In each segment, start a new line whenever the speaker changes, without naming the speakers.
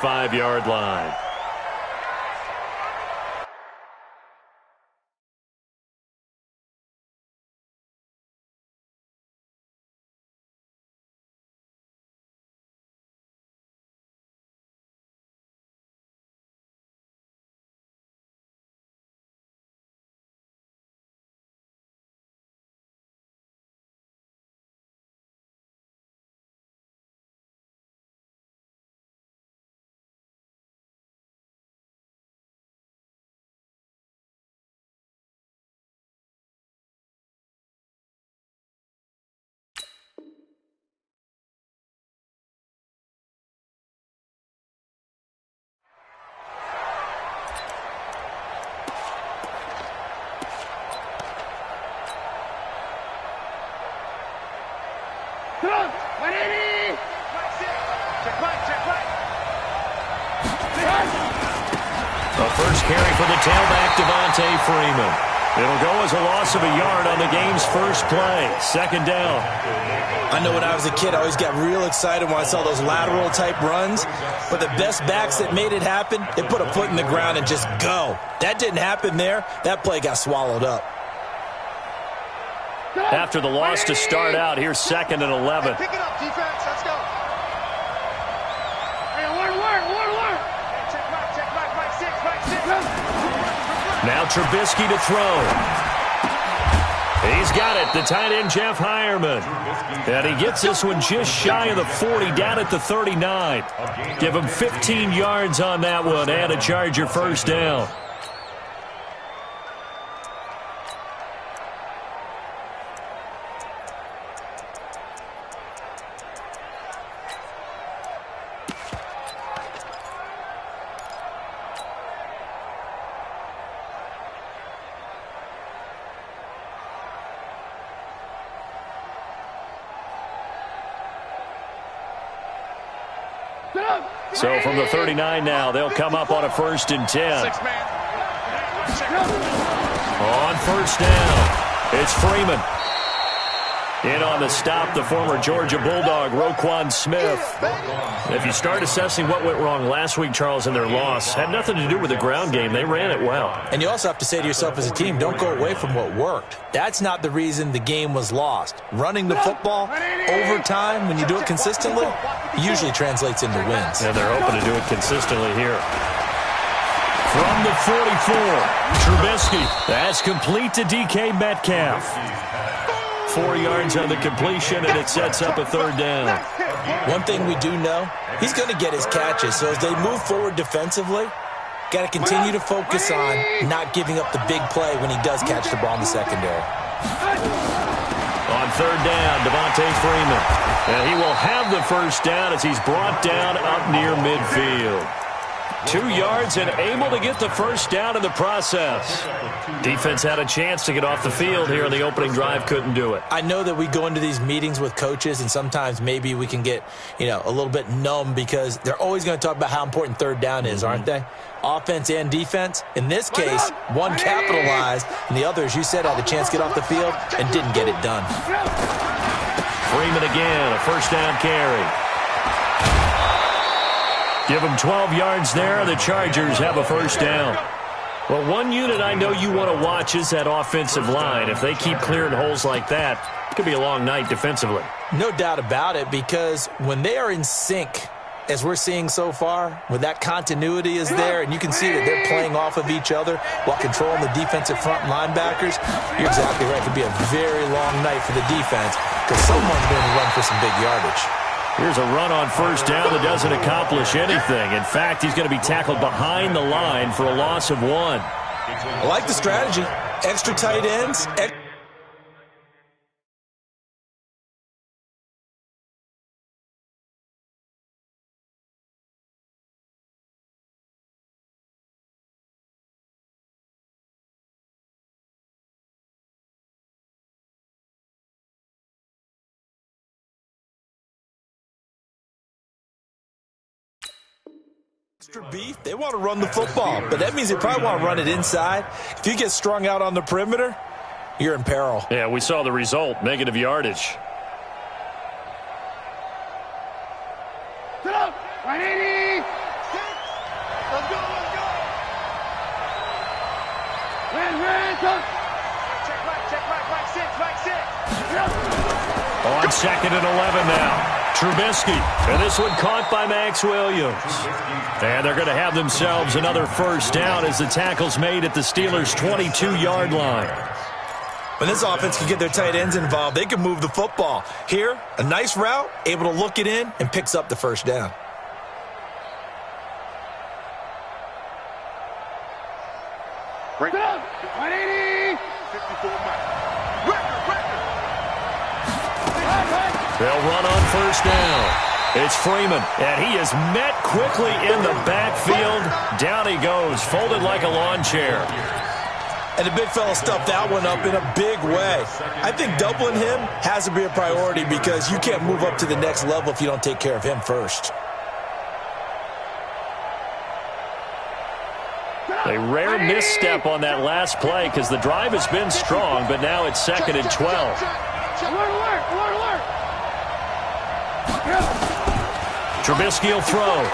5-yard line. The first carry for the tailback, Devontae Freeman. It'll go as a loss of a yard on the game's first play. Second down.
I know when I was a kid, I always got real excited when I saw those lateral-type runs. But the best backs that made it happen, they put a foot in the ground and just go. That didn't happen there. That play got swallowed up.
After the loss to start out, here's 2nd and 11.
Pick it up, defense. Let's go. Hey, work. Check back. Mike 6.
Now Trubisky to throw. He's got it, the tight end, Jeff Heuerman. And he gets this one just shy of the 40, down at the 39. Give him 15 yards on that one and a Charger first down. So from the 39 now, they'll come up on a 1st and 10. On first down, it's Freeman. In on the stop, the former Georgia Bulldog, Roquan Smith. If you start assessing what went wrong last week, Charles, in their loss, had nothing to do with the ground game. They ran it well.
And you also have to say to yourself as a team, don't go away from what worked. That's not the reason the game was lost. Running the football over time, when you do it consistently, usually translates into wins.
And they're hoping to do it consistently here. From the 44, Trubisky. That's complete to DK Metcalf. 4 yards on the completion, and it sets up a 3rd down.
One thing we do know, he's going to get his catches. So as they move forward defensively, got to continue to focus on not giving up the big play when he does catch the ball in the secondary.
On 3rd down, Devontae Freeman. And he will have the first down as he's brought down up near midfield. 2 yards and able to get the first down in the process. Defense had a chance to get off the field here in the opening drive, couldn't do it.
I know that we go into these meetings with coaches, and sometimes maybe we can get, a little bit numb because they're always going to talk about how important 3rd down is, aren't they? Offense and defense. In this case, one capitalized, and the other, as you said, had a chance to get off the field and didn't get it done.
Freeman again, a first down carry. Give them 12 yards there. The Chargers have a first down. Well, one unit I know you want to watch is that offensive line. If they keep clearing holes like that, it could be a long night defensively.
No doubt about it, because when they are in sync, as we're seeing so far, when that continuity is there, and you can see that they're playing off of each other while controlling the defensive front linebackers, you're exactly right. It could be a very long night for the defense because someone's going to run for some big yardage.
Here's a run on first down that doesn't accomplish anything. In fact, he's going to be tackled behind the line for a loss of 1.
I like the strategy. Extra tight ends. Extra beef, they want to run the football, but that means they probably want to run it inside. If you get strung out on the perimeter, you're in peril.
Yeah, we saw the result, negative yardage. On 2nd and 11 now. Trubisky, and this one caught by Max Williams. And they're going to have themselves another first down as the tackle's made at the Steelers' 22-yard line.
When this offense can get their tight ends involved, they can move the football. Here, a nice route, able to look it in, and picks up the first down.
Bring it up. 180. 54 miles.
They'll run on first down. It's Freeman, and he is met quickly in the backfield. Down he goes, folded like a lawn chair.
And the big fella stuffed that one up in a big way. I think doubling him has to be a priority because you can't move up to the next level if you don't take care of him first.
A rare misstep on that last play because the drive has been strong, but now it's 2nd and 12.
Alert.
Trubisky will throw.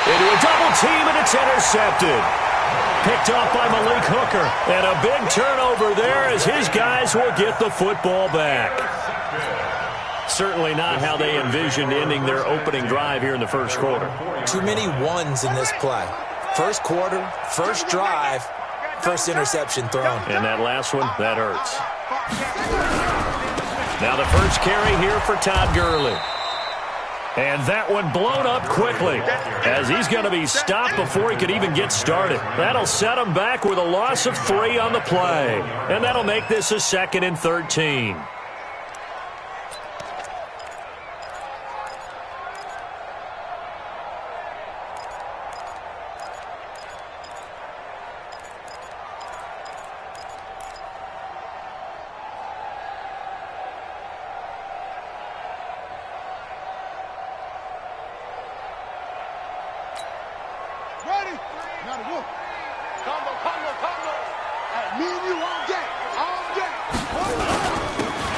Into a double team, and it's intercepted. Picked off by Malik Hooker. And a big turnover there as his guys will get the football back. Certainly not how they envisioned ending their opening drive here in the first quarter.
Too many ones in this play. First quarter, first drive, first interception thrown.
And that last one, that hurts. Now the first carry here for Todd Gurley. And that one blown up quickly as he's going to be stopped before he could even get started. That'll set him back with a loss of 3 on the play. And that'll make this a 2nd and 13.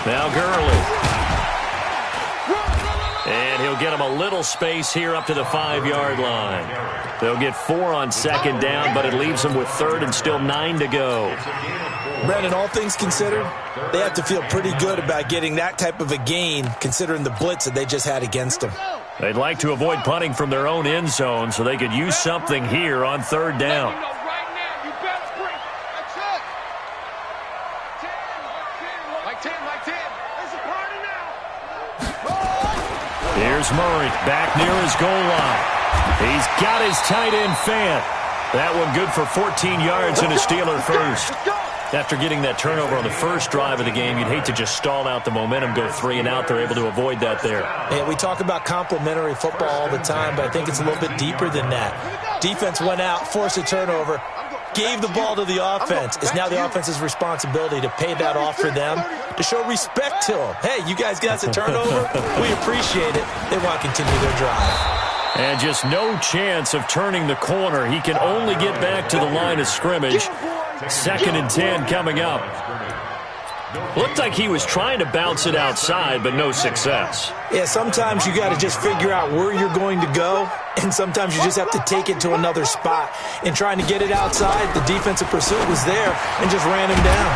Now Gurley. And he'll get him a little space here up to the 5-yard line. They'll get 4 on 2nd down, but it leaves them with 3rd and still 9 to go.
Brandon, all things considered, they have to feel pretty good about getting that type of a gain considering the blitz that they just had against them.
They'd like to avoid punting from their own end zone so they could use something here on 3rd down. Here's Murray back near his goal line. He's got his tight end fan. That one good for 14 yards and a Steeler first. After getting that turnover on the first drive of the game, you'd hate to just stall out the momentum, go 3 and out. They're able to avoid that there.
Yeah, we talk about complementary football all the time, but I think it's a little bit deeper than that. Defense went out, forced a turnover, gave the ball to the offense. It's now the offense's responsibility to pay that off for them, to show respect to them. Hey, you guys got a turnover? We appreciate it. They want to continue their drive.
And just no chance of turning the corner. He can only get back to the line of scrimmage. 2nd and 10 coming up. Looked like he was trying to bounce it outside, but no success.
Yeah, sometimes you got to just figure out where you're going to go, and sometimes you just have to take it to another spot. In trying to get it outside, the defensive pursuit was there and just ran him down.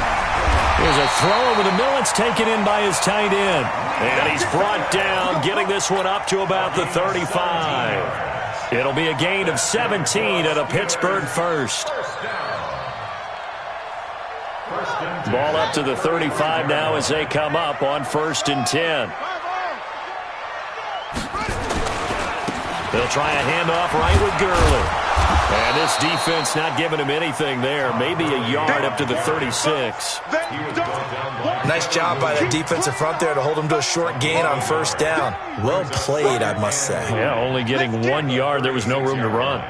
There's a throw over the middle. It's taken in by his tight end. And he's brought down, getting this one up to about the 35. It'll be a gain of 17 at a Pittsburgh first. Ball up to the 35 now as they come up on 1st and 10. They'll try a handoff right with Gurley. And this defense not giving him anything there. Maybe a yard up to the 36.
Nice job by that defensive front there to hold him to a short gain on 1st down. Well played, I must say.
Yeah, only getting 1 yard. There was no room to run.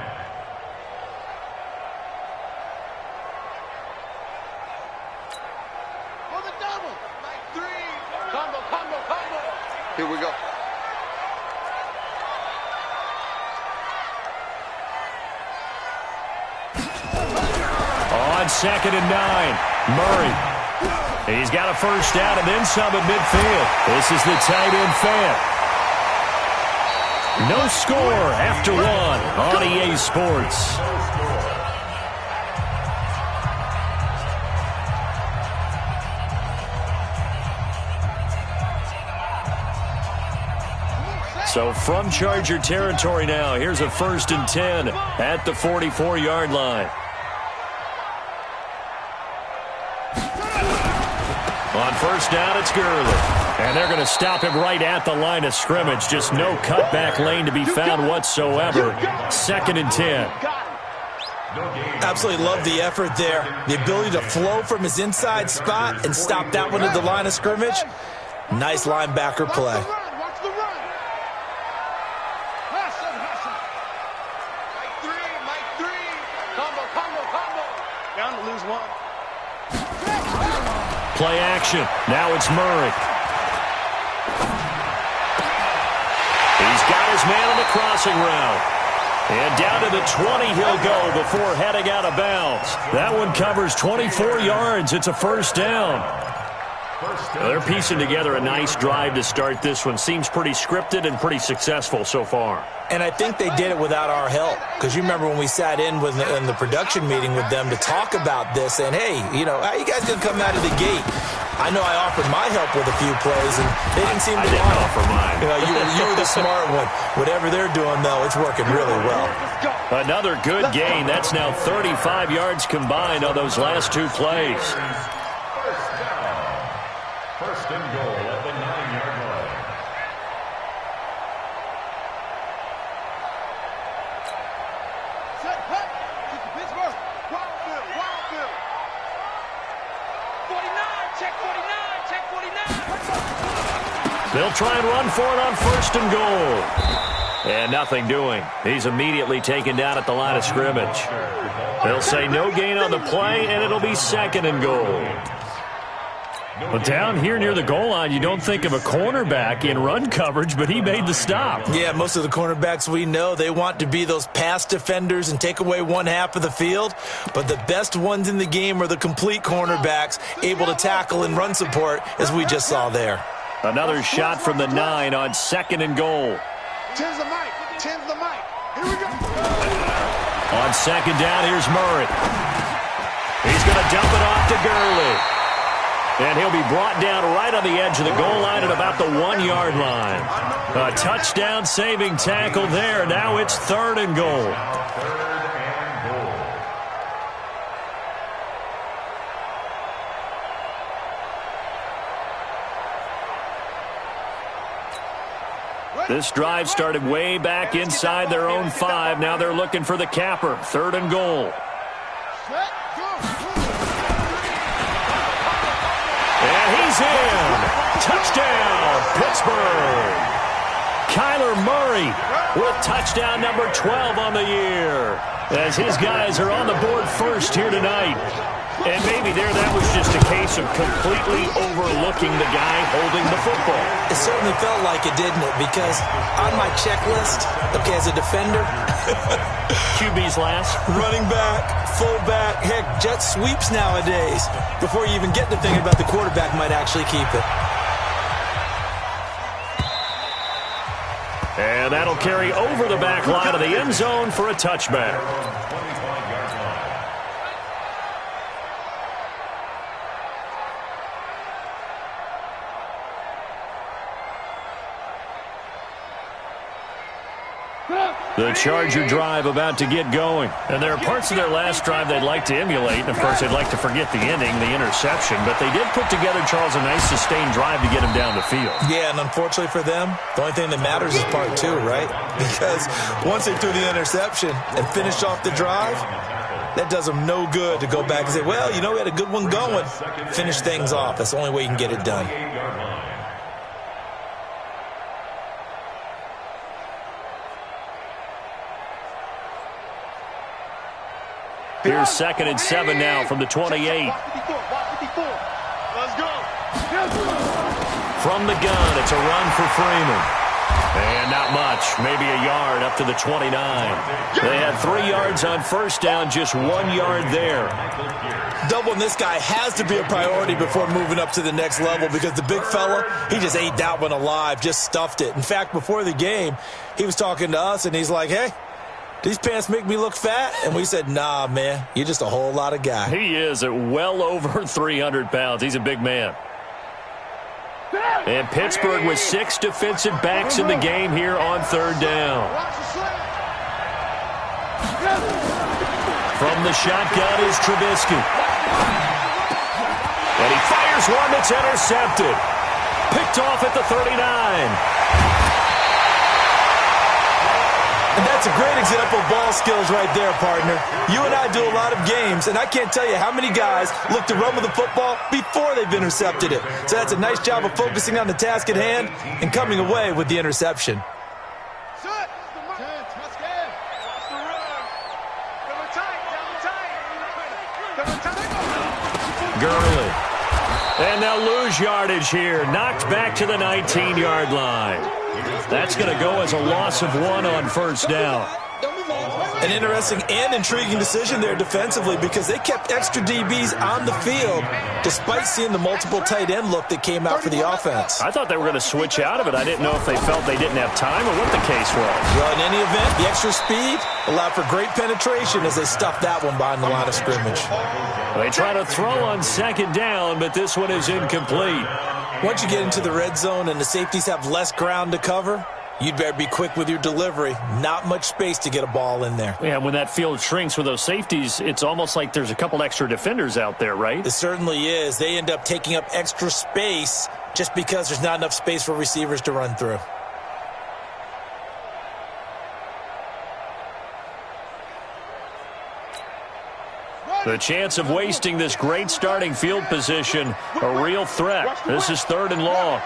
Here we go.
On 2nd and 9, Murray. He's got a first down and then some at midfield. This is the tight end fan. No score after 1 on EA Sports. So from Charger territory now, here's a 1st and 10 at the 44-yard line. On 1st down, it's Gurley. And they're going to stop him right at the line of scrimmage. Just no cutback lane to be found whatsoever. 2nd and 10.
Absolutely love the effort there. The ability to flow from his inside spot and stop that one at the line of scrimmage. Nice linebacker play.
Watch the run. Hustle. Mike 3. Combo. Down to lose 1.
Play action. Now it's Murray. He's got his man on the crossing route. And down to the 20 he'll go before heading out of bounds. That one covers 24 yards. It's a 1st down. They're piecing together a nice drive to start this one. Seems pretty scripted and pretty successful so far.
And I think they did it without our help. Because you remember when we sat in the production meeting with them to talk about this, and hey, how you guys going to come out of the gate? I know I offered my help with a few plays, and they didn't seem to
want to offer mine.
You were the smart one. Whatever they're doing, though, it's working really well.
Another good gain. That's now 35 yards combined on those last 2 plays.
1st and goal at the 9-yard line.
Set, hut. Pittsburgh. Wild Bill. 49. Check 49.
They'll try and run for it on 1st and goal. And nothing doing. He's immediately taken down at the line of scrimmage. They'll say no gain on the play, and it'll be 2nd and goal. But down here near the goal line, you don't think of a cornerback in run coverage, but he made the stop.
Yeah, most of the cornerbacks we know, they want to be those pass defenders and take away one half of the field. But the best ones in the game are the complete cornerbacks, able to tackle and run support, as we just saw there.
Another shot from the 9 on 2nd and goal.
10's the mic. Here we go.
On 2nd down, here's Murray. He's going to dump it off to Gurley. And he'll be brought down right on the edge of the goal line at about the 1-yard line. A touchdown-saving tackle there. Now it's 3rd and goal. This drive started way back inside their own 5. Now they're looking for the capper. 3rd and goal. And he's in. Touchdown, Pittsburgh. Kyler Murray with touchdown number 12 on the year, as his guys are on the board first here tonight. And maybe that was just a case of completely overlooking the guy holding the football.
It certainly felt like it, didn't it? Because on my checklist, okay, as a defender,
QB's last.
Running back, fullback, heck, jet sweeps nowadays. Before you even get to thinking about the quarterback might actually keep it.
And that'll carry over the back line of the end zone for a touchback. The Charger drive about to get going. And there are parts of their last drive they'd like to emulate. And, of course, they'd like to forget the ending, the interception. But they did put together, Charles, a nice sustained drive to get him down the field.
Yeah, and unfortunately for them, the only thing that matters is part 2, right? Because once they threw the interception and finished off the drive, that does them no good to go back and say, well, we had a good one going. Finish things off. That's the only way you can get it done.
Here's 2nd and 7 now from the 28.
Let's go.
From the gun, it's a run for Freeman. And not much, maybe a yard up to the 29. They had 3 yards on 1st down, just 1 yard there.
Doubling this guy has to be a priority before moving up to the next level, because the big fella, he just ate that one alive, just stuffed it. In fact, before the game, he was talking to us, and he's like, hey, these pants make me look fat? And we said, nah, man, you're just a whole lot of guy.
He is at well over 300 pounds. He's a big man. And Pittsburgh with 6 defensive backs in the game here on third down. From the shotgun is Trubisky. And he fires one that's intercepted. Picked off at the 39.
And that's a great example of ball skills right there, partner. You and I do a lot of games, and I can't tell you how many guys look to run with the football before they've intercepted it. So that's a nice job of focusing on the task at hand and coming away with the interception.
Gurley. And they'll lose yardage here. Knocked back to the 19-yard line. That's going to go as a loss of 1 on first down.
An interesting and intriguing decision there defensively because they kept extra DBs on the field despite seeing the multiple tight end look that came out for the offense.
I thought they were going to switch out of it. I didn't know if they felt they didn't have time or what the case was.
Well, in any event, the extra speed allowed for great penetration as they stuffed that one behind the line of scrimmage.
They try to throw on second down, but this one is incomplete.
Once you get into the red zone and the safeties have less ground to cover, you'd better be quick with your delivery. Not much space to get a ball in there.
Yeah, when that field shrinks with those safeties, it's almost like there's a couple extra defenders out there, right?
It certainly is. They end up taking up extra space just because there's not enough space for receivers to run through.
The chance of wasting this great starting field position, a real threat. This is 3rd and long.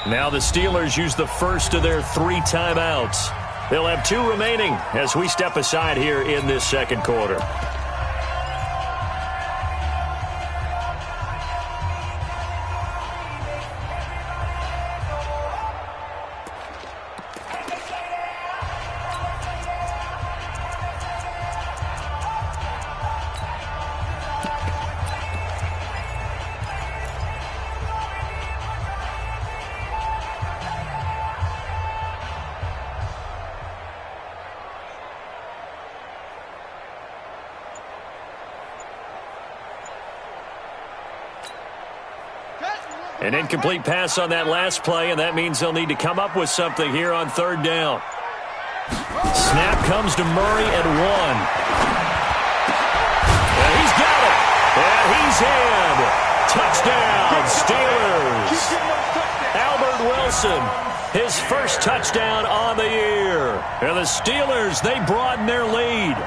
Now the Steelers use the first of their 3 timeouts. They'll have 2 remaining as we step aside here in this second quarter. An incomplete pass on that last play, and that means they'll need to come up with something here on 3rd down. Snap comes to Murray at 1. And he's got it. And he's in. Touchdown, Steelers. Albert Wilson, his first touchdown on the year. And the Steelers, they broaden their lead.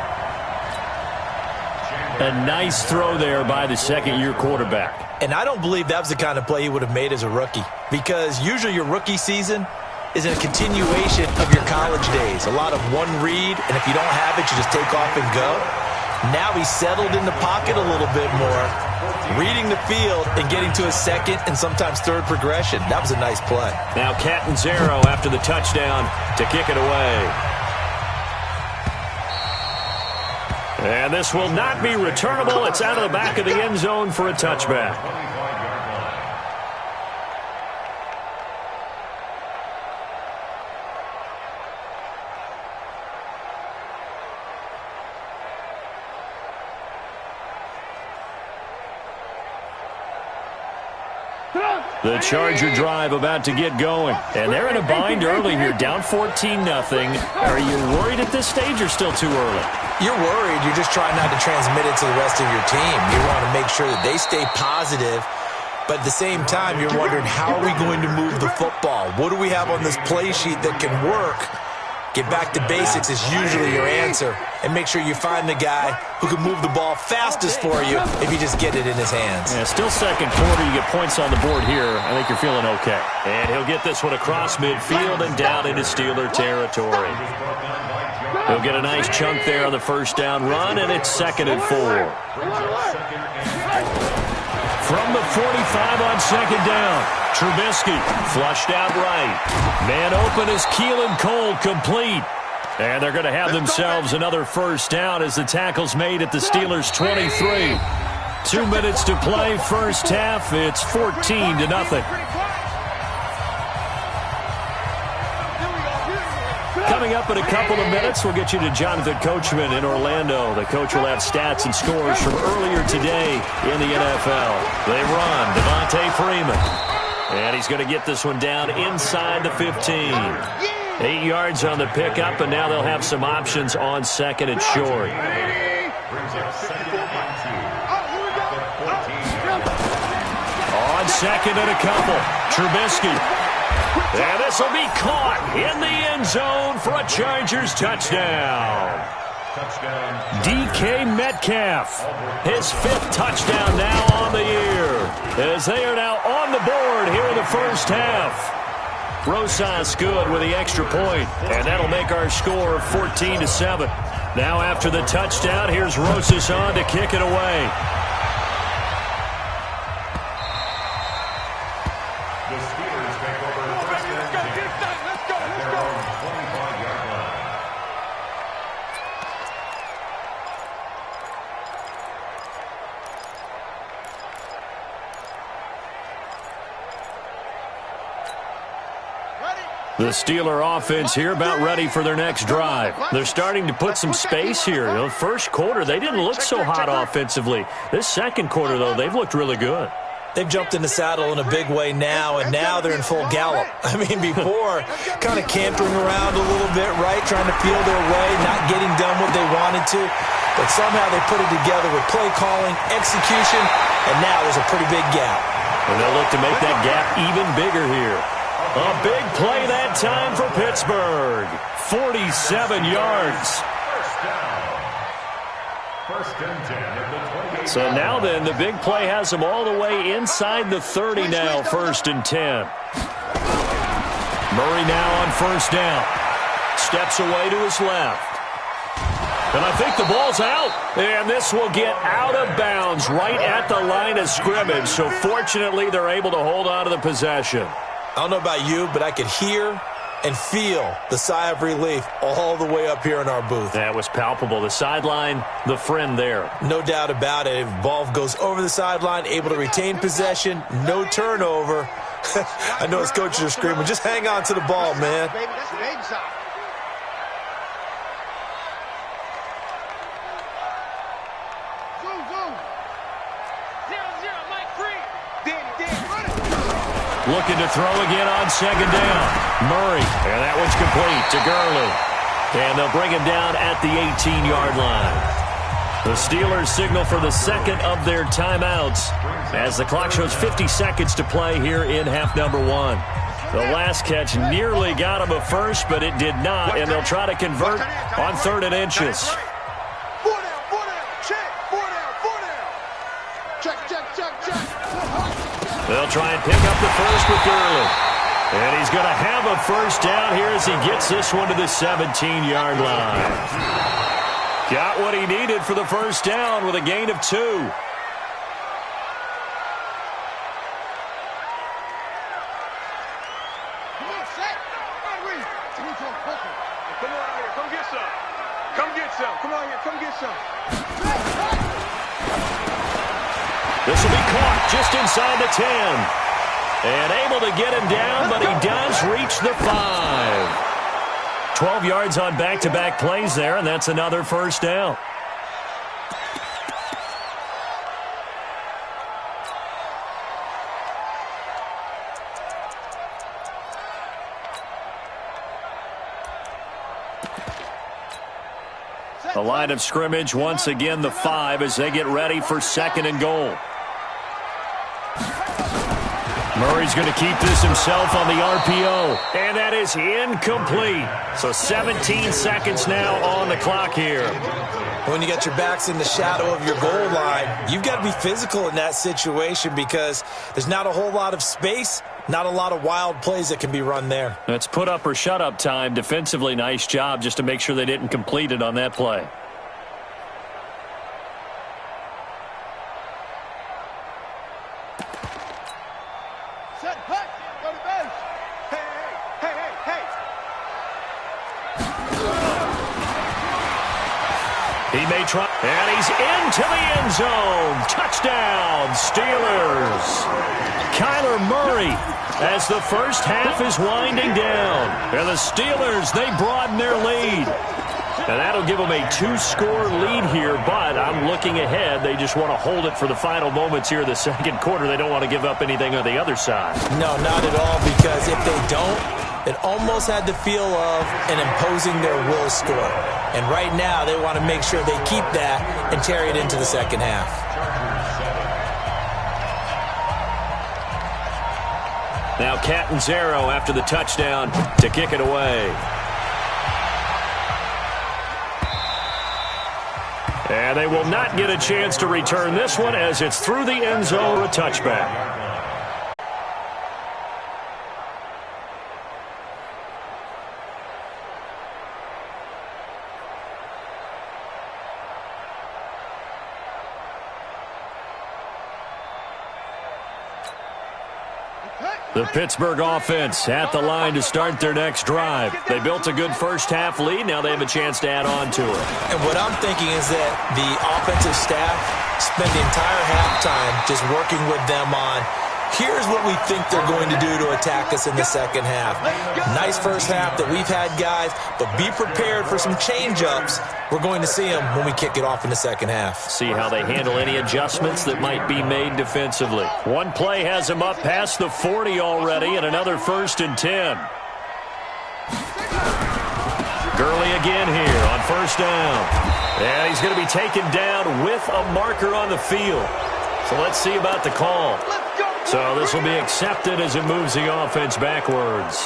A nice throw there by the second-year quarterback.
And I don't believe that was the kind of play he would have made as a rookie, because usually your rookie season is a continuation of your college days. A lot of one read, and if you don't have it, you just take off and go. Now he's settled in the pocket a little bit more, reading the field and getting to a second and sometimes third progression. That was a nice play.
Now Catanzaro after the touchdown to kick it away. And this will not be returnable. It's out of the back of the end zone for a touchback. The Charger drive about to get going. And they're in a bind early here, down 14-0. Are you worried at this stage or still too early?
You're worried. You're just trying not to transmit it to the rest of your team. You want to make sure that they stay positive. But at the same time, you're wondering, how are we going to move the football? What do we have on this play sheet that can work? Get back to basics is usually your answer. And make sure you find the guy who can move the ball fastest for you if you just get it in his hands.
Yeah, still second quarter. You get points on the board here. I think you're feeling okay. And he'll get this one across midfield and down into Steeler territory. He'll get a nice chunk there on the first down run, and it's 2nd and 4. From the 45 on 2nd down, Trubisky flushed out right. Man open is Keelan Cole, complete. And they're going to have themselves another first down as the tackle's made at the Steelers' 23. 2 minutes to play, first half. It's 14-0. Coming up in a couple of minutes, we'll get you to Jonathan Coachman in Orlando. The coach will have stats and scores from earlier today in the NFL. They run Devontae Freeman. And he's going to get this one down inside the 15. 8 yards on the pickup, and now they'll have some options on second and short. On second and a couple, Trubisky. And this will be caught in the end zone for a Chargers touchdown. DK Metcalf, his 5th touchdown now on the year, as they are now on the board here in the first half. Rosas good with the extra point, and that'll make our score 14-7. Now after the touchdown, here's Rosas on to kick it away.
The Steelers take over first and 10 at their own 25-yard line.
The Steeler offense here about ready for their next drive. They're starting to put some space here. The first quarter, they didn't look so hot offensively. This second quarter, though, they've looked really good.
They've jumped in the saddle in a big way now, and now they're in full gallop. I mean, before, kind of cantering around a little bit, right, trying to feel their way, not getting done what they wanted to. But somehow they put it together with play calling, execution, and now there's a pretty big gap.
And they'll look to make that gap even bigger here. A big play that time for Pittsburgh. 47 yards.
First and 10 at the 28.
So now then, the big play has them all the way inside the 30 now, first and 10. Murray now on first down. Steps away to his left. And I think the ball's out. And this will get out of bounds right at the line of scrimmage. So fortunately, they're able to hold on to the possession.
I don't know about you, but I could hear and feel the sigh of relief all the way up here in our booth.
That was palpable. The sideline, the friend there.
No doubt about it. If the ball goes over the sideline, able to retain possession, no turnover. I know his coaches are screaming, just hang on to the ball, man.
That's the baby side. Zoom, zoom. 0-0, Mike free. Danny, run it.
Looking to throw again on second down. Murray, and that one's complete to Gurley. And they'll bring him down at the 18-yard line. The Steelers signal for the second of their timeouts as the clock shows 50 seconds to play here in half number 1. The last catch nearly got him a first, but it did not, and they'll try to convert on 3rd and inches.
4 down, check, 4 down. Check.
They'll try and pick up the first with Gurley. And he's going to have a first down here as he gets this one to the 17-yard line. Got what he needed for the first down with a gain of 2.
Come on, set. Come on here, come get some. Come on here, come get some.
This will be caught just inside the 10. And able to get him down, but he does reach the 5. 12 yards on back-to-back plays there, and that's another first down. The line of scrimmage, once again, the 5 as they get ready for second and goal. Murray's going to keep this himself on the RPO, and that is incomplete. So 17 seconds now on the clock here.
When you got your backs in the shadow of your goal line, you've got to be physical in that situation because there's not a whole lot of space, not a lot of wild plays that can be run there.
That's put up or shut up time. Defensively, nice job just to make sure they didn't complete it on that play.
Set, hut, go to base. Hey.
He may try, and he's into the end zone. Touchdown, Steelers. Kyler Murray, as the first half is winding down. And the Steelers, they broaden their lead. And that'll give them a 2-score lead here, but I'm looking ahead. They just want to hold it for the final moments here in the second quarter. They don't want to give up anything on the other side.
No, not at all, because if they don't, it almost had the feel of an imposing their will score. And right now, they want to make sure they keep that and carry it into the second half.
Now Catanzaro after the touchdown to kick it away. And they will not get a chance to return this one as it's through the end zone, a touchback. The Pittsburgh offense at the line to start their next drive. They built a good first-half lead. Now they have a chance to add on to it.
And what I'm thinking is that the offensive staff spend the entire halftime just working with them on, here's what we think they're going to do to attack us in the second half. Nice first half that we've had, guys, but be prepared for some change-ups. We're going to see them when we kick it off in the second half.
See how they handle any adjustments that might be made defensively. One play has them up past the 40 already, and another 1st and 10. Gurley again here on first down. And he's going to be taken down with a marker on the field. So let's see about the call. So this will be accepted as it moves the offense backwards.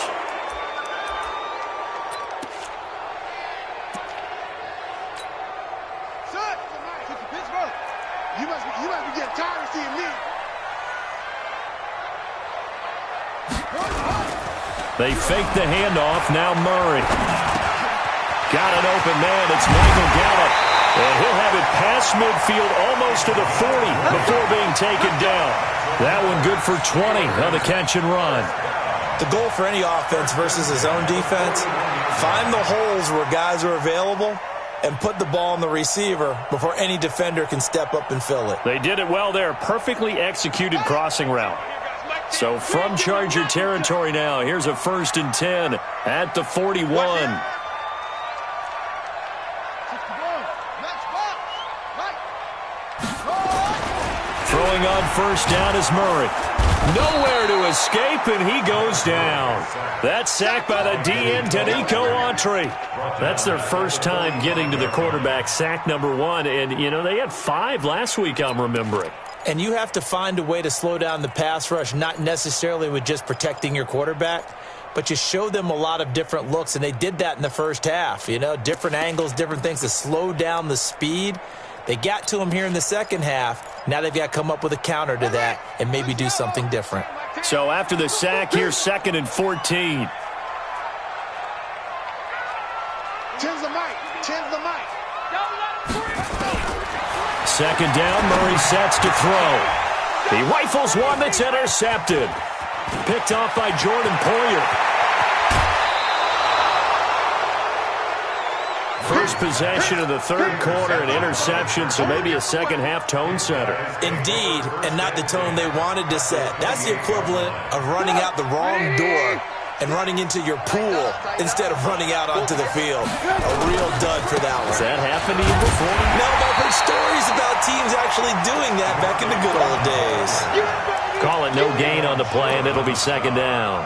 You must be getting tired of seeing me.
They fake the handoff. Now Murray. Got an open man. It's Michael Gallup. And he'll have it past midfield almost to the 40 before being taken down. That one good for 20 on the catch and run.
The goal for any offense versus his own defense, find the holes where guys are available and put the ball on the receiver before any defender can step up and fill it.
They did it well there. Perfectly executed crossing route. So from Charger territory now, here's a 1st and 10 at the 41. Throwing on first down is Murray. Nowhere to escape, and he goes down. That's sacked by the DN, Danico Autry. That's their first time getting to the quarterback, sack number 1. And, you know, they had 5 last week, I'm remembering.
And you have to find a way to slow down the pass rush, not necessarily with just protecting your quarterback, but you show them a lot of different looks, and they did that in the first half. You know, different angles, different things to slow down the speed. They got to him here in the second half. Now they've got to come up with a counter to that and maybe do something different.
So after the sack, here's 2nd and 14.
Change the mic. Change the mic.
Second down, Murray sets to throw. He rifles one that's intercepted. Picked off by Jordan Poyer. First possession of the third quarter, an interception, so maybe a second-half tone setter.
Indeed, and not the tone they wanted to set. That's the equivalent of running out the wrong door and running into your pool instead of running out onto the field. A real dud for that one.
Has that happened to you before?
No, but I've heard stories about teams actually doing that back in the good old days.
Call it no gain on the play, and it'll be second down.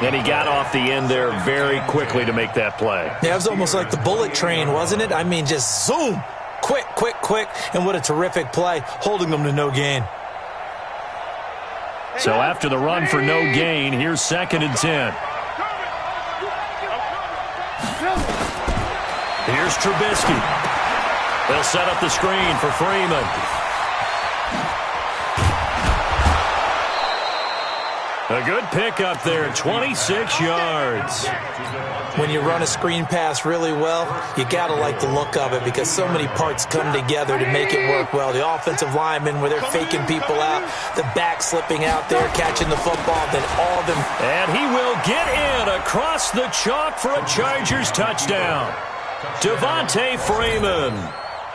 And he got off the end there very quickly to make that play.
Yeah, it was almost like the bullet train, wasn't it? I mean, just zoom. Quick, quick, quick. And what a terrific play, holding them to no gain.
So after the run for no gain, here's 2nd and 10. Here's Trubisky. They'll set up the screen for Freeman. A good pickup there, 26 yards.
When you run a screen pass really well, you got to like the look of it because so many parts come together to make it work well. The offensive linemen where they're faking people out, the back slipping out there, catching the football, then all of them.
And he will get in across the chalk for a Chargers touchdown. Devontae Freeman,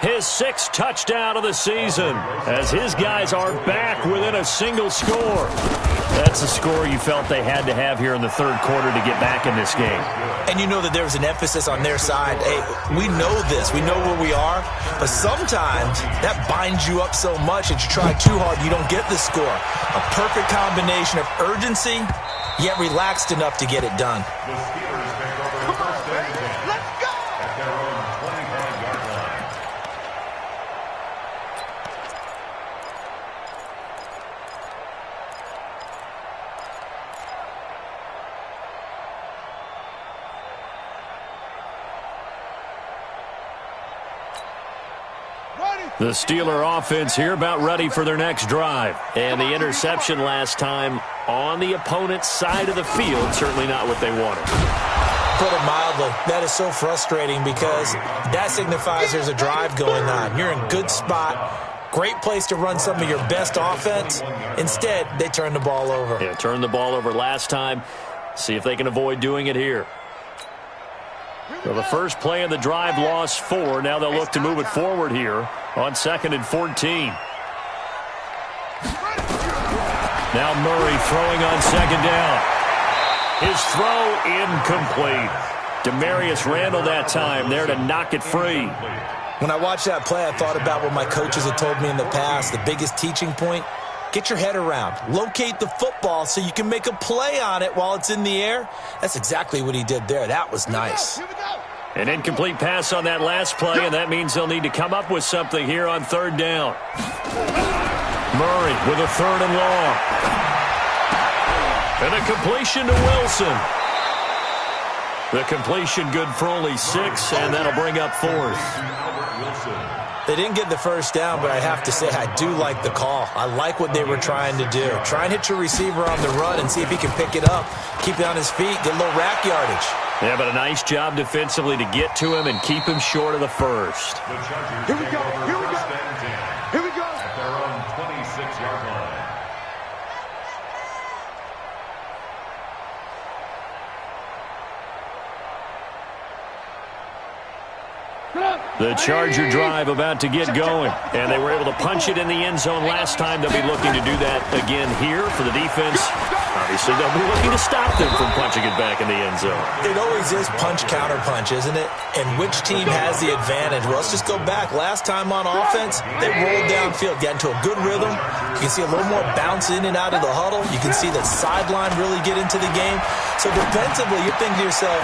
his 6th touchdown of the season, as his guys are back within a single score. That's a score you felt they had to have here in the third quarter to get back in this game.
And you know that there was an emphasis on their side. Hey, we know this. We know where we are. But sometimes that binds you up so much that you try too hard, you don't get the score. A perfect combination of urgency, yet relaxed enough to get it done.
The Steelers take over first and 10.
Let's go!
At their own 25-yard line.
The Steeler offense here about ready for their next drive. And the interception last time on the opponent's side of the field, certainly not what they wanted.
Put it mildly, that is so frustrating because that signifies there's a drive going on. You're in a good spot, great place to run some of your best offense. Instead, they turn the ball over.
Yeah, turned the ball over last time. See if they can avoid doing it here. So the first play of the drive lost 4. Now they'll look to move it forward here on 2nd and 14. Now Murray throwing on 2nd down. His throw incomplete. Demarius Randall that time there to knock it free.
When I watched that play, I thought about what my coaches had told me in the past. The biggest teaching point, get your head around. Locate the football so you can make a play on it while it's in the air. That's exactly what he did there. That was nice.
An incomplete pass on that last play, and that means they'll need to come up with something here on 3rd down. Murray with a 3rd and long. And a completion to Wilson. The completion good for only 6, and that'll bring up 4th.
They didn't get the first down, but I have to say I do like the call. I like what they were trying to do. Try and hit your receiver on the run and see if he can pick it up. Keep it on his feet, get a little rack yardage.
Yeah, but a nice job defensively to get to him and keep him short of the first.
The Chargers
Here we go,
take over
here we go.
first and 10.
Here we go.
At their own 26-yard line.
The Charger drive about to get going, and they were able to punch it in the end zone last time. They'll be looking to do that again here for the defense. Obviously, they'll be looking to stop them from punching it back in the end zone.
It always is punch-counter-punch, isn't it? And which team has the advantage? Well, let's just go back. Last time on offense, they rolled downfield, got into a good rhythm. You can see a little more bounce in and out of the huddle. You can see the sideline really get into the game. So defensively, you're thinking to yourself,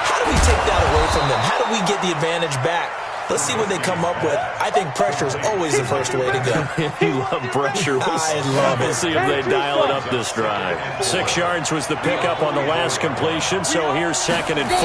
how do we take that away from them? How do we get the advantage back? Let's see what they come up with. I think pressure is always the first way to go.
You love pressure.
I love it.
We'll see if they dial it up this drive. 6 yards was the pickup on the last completion, so here's 2nd and 4.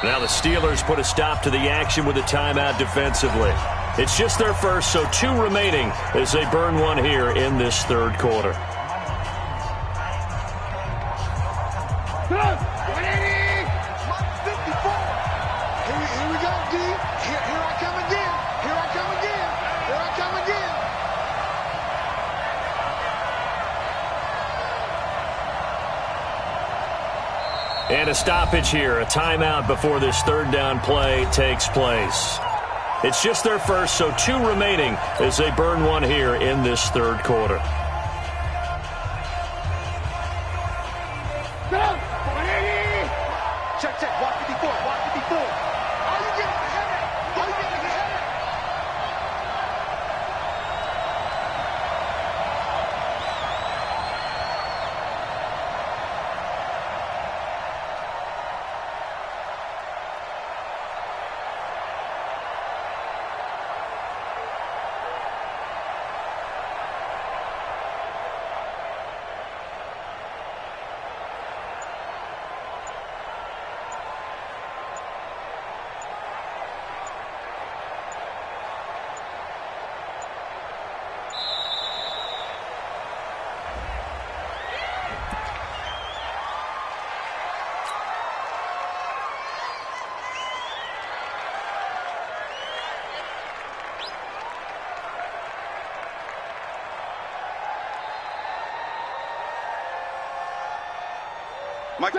Now the Steelers put a stop to the action with a timeout defensively. It's just their first, so 2 remaining as they burn one here in this 3rd quarter.
Here we go, D. Here I come again. Here I come again. Here I come again.
And a stoppage here, a timeout before this 3rd down play takes place. It's just their first, so 2 remaining as they burn one here in this 3rd quarter.
Check, check. Walk 54. Walk 54. Are you getting ahead? Are you getting ahead?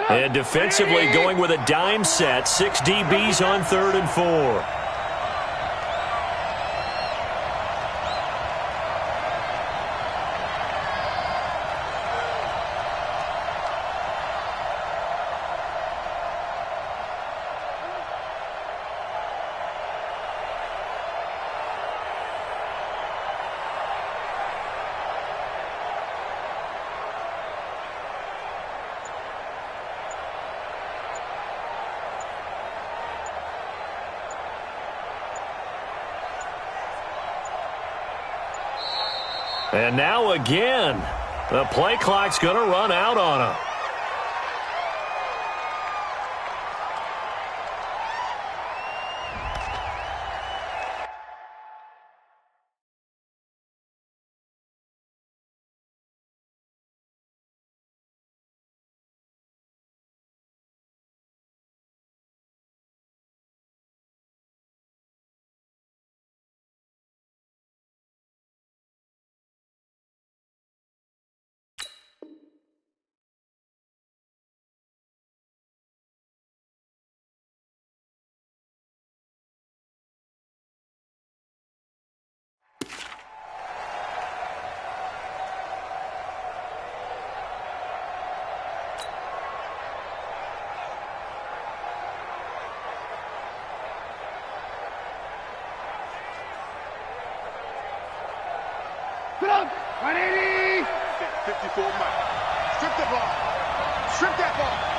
And defensively going with a dime set. 6 DBs on 3rd and 4. And now again, the play clock's going to run out on him.
Sit up! 180! 54 miles. Strip the ball. Strip that ball.